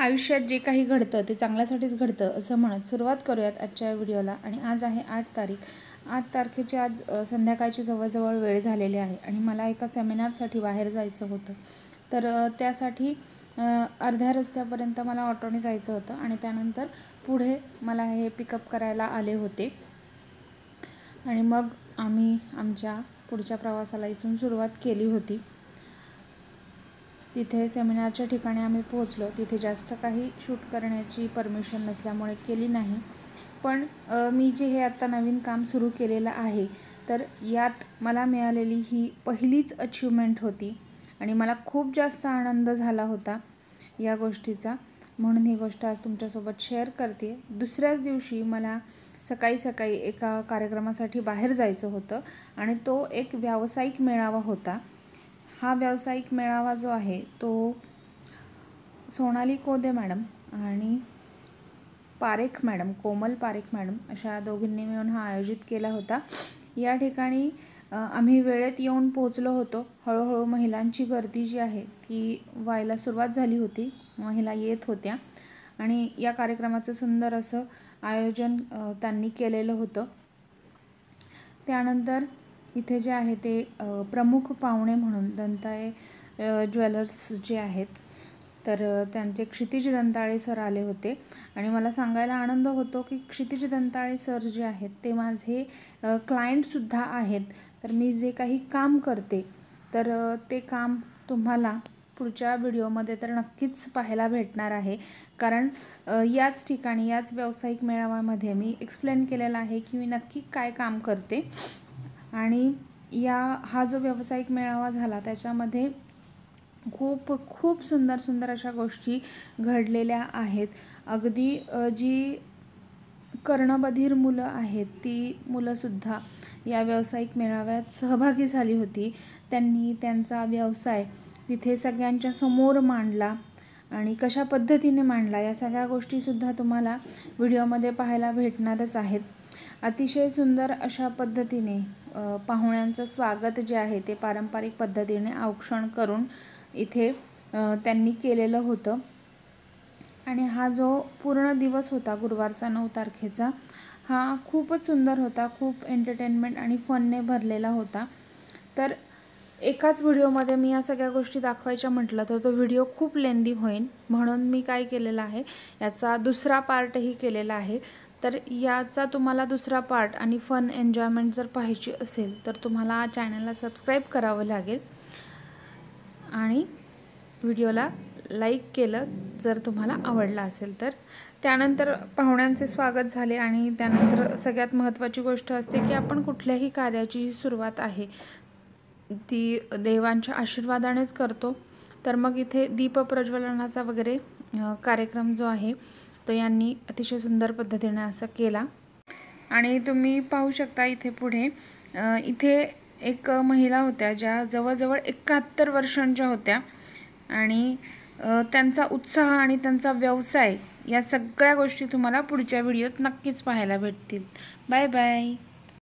आयुष्यात जे काही घडतं ते चांगल्यासाठीच घडतं असं म्हणत सुरुवात करूयात आजच्या व्हिडिओला। आणि आज आहे 8 तारीख। 8 तारखेची आज संध्याकाळची जवळजवळ वेळ झालेली आहे आणि मला एका सेमिनारसाठी बाहेर जायचं होतं। तर त्यासाठी अर्ध्या रस्त्यापर्यंत मला ऑटोने जायचं होतं आणि त्यानंतर पुढे मला हे पिकअप करायला आले होते आणि मग आम्ही आमच्या पुढच्या प्रवासाला इथून सुरुवात केली होती। तिथे सेमिनारच्या ठिकाणी आम्ही पोहोचलो। तिथे जास्त काही शूट करण्याची परमिशन नसल्यामुळे केली नाही, पण मी जे हे आता नवीन काम सुरू केलेलं आहे तर यात मला मिळालेली ही पहिलीच अचीवमेंट होती आणि मला खूप जास्त आनंद झाला होता या गोष्टीचा, म्हणून ही गोष्ट आज तुमच्यासोबत शेअर करते। दुसऱ्याच दिवशी मला सकाळी एका कार्यक्रमासाठी बाहेर जायचं होतं आणि तो एक व्यावसायिक मेळावा होता। हा व्यावसायिक मेळावा जो आहे तो सोनाली कोदे मॅडम आणि पारेख मॅडम, कोमल पारेख मॅडम अशा दोघींनी मिळून हा आयोजित केला होता। या ठिकाणी आम्ही वेळेत येऊन पोहोचलो होतो। हळूहळू महिलांची गर्दी जी आहे ती व्हायला सुरुवात झाली होती, महिला येत होत्या आणि या कार्यक्रमाचं सुंदर असं आयोजन त्यांनी केलेलं होतं। त्यानंतर इथे जे आहे ते प्रमुख पाहुणे म्हणून दंताळे ज्वेलर्स जे आहेत तर त्यांचे क्षितिज दंताळे सर आले होते आणि मला सांगायला आनंद होतो की क्षितिज दंताळे सर जे आहेत ते माझे क्लायंटसुद्धा आहेत। तर मी जे काही काम करते तर ते काम तुम्हाला पुढच्या व्हिडिओमध्ये तर नक्कीच पाहायला भेटणार आहे, कारण याच ठिकाणी याच व्यावसायिक मेळाव्यामध्ये मी एक्सप्लेन केलेलं आहे की मी नक्की काय काम करते। आणि हा जो व्यावसायिक मेळावा झाला त्याच्यामध्ये खूप सुंदर अशा गोष्टी घडलेल्या आहेत। अगदी जी कर्णबधीर मुलं आहेत ती मुलंसुद्धा या व्यावसायिक मेळाव्यात सहभागी झाली होती। त्यांनी त्यांचा व्यवसाय तिथे सगळ्यांच्या समोर मांडला आणि कशा पद्धतीने मांडला या सगळ्या गोष्टीसुद्धा तुम्हाला व्हिडिओमध्ये पाहायला भेटणारच आहेत। अतिशय सुंदर अशा पद्धतीने पाहुण्यांचं स्वागत जे आहे ते पारंपरिक पद्धतीने औक्षण करून इथे त्यांनी केलेलं होतं आणि हा जो पूर्ण दिवस होता गुरुवारचा 9 तारखेचा हा खूपच सुंदर होता, खूप एंटरटेनमेंट आणि फनने भरलेला होता। तर एकाच व्हिडिओमध्ये मी या सगळ्या गोष्टी दाखवायच्या म्हटलं तर तो व्हिडिओ खूप लेंदी होईल, म्हणून मी काय केलेलं आहे याचा दुसरा पार्टही केलेला आहे। तर याचा तुम्हाला दुसरा पार्ट आणि फन एन्जॉयमेंट जर पाहायची असेल तर तुम्हाला चॅनलला सबस्क्राईब करावं लागेल आणि व्हिडिओला लाईक केलं जर तुम्हाला आवडला असेल तर। त्यानंतर पाहुण्यांचे स्वागत झाले आणि त्यानंतर सगळ्यात महत्त्वाची गोष्ट असते की आपण कुठल्याही कार्याची सुरुवात आहे ती देवांच्या आशीर्वादानेच करतो। तर मग इथे दीपप्रज्वलनाचा वगैरे कार्यक्रम जो आहे तो यांनी अतिशय सुंदर पद्धतीने असं केला आणि तुम्ही पाहू शकता इथे पुढे इथे एक महिला होत्या ज्या जवळजवळ 71 वर्षांच्या होत्या आणि त्यांचा उत्साह आणि त्यांचा व्यवसाय या सगळ्या गोष्टी तुम्हाला पुढच्या व्हिडिओत नक्कीच पाहायला भेटतील। Bye bye.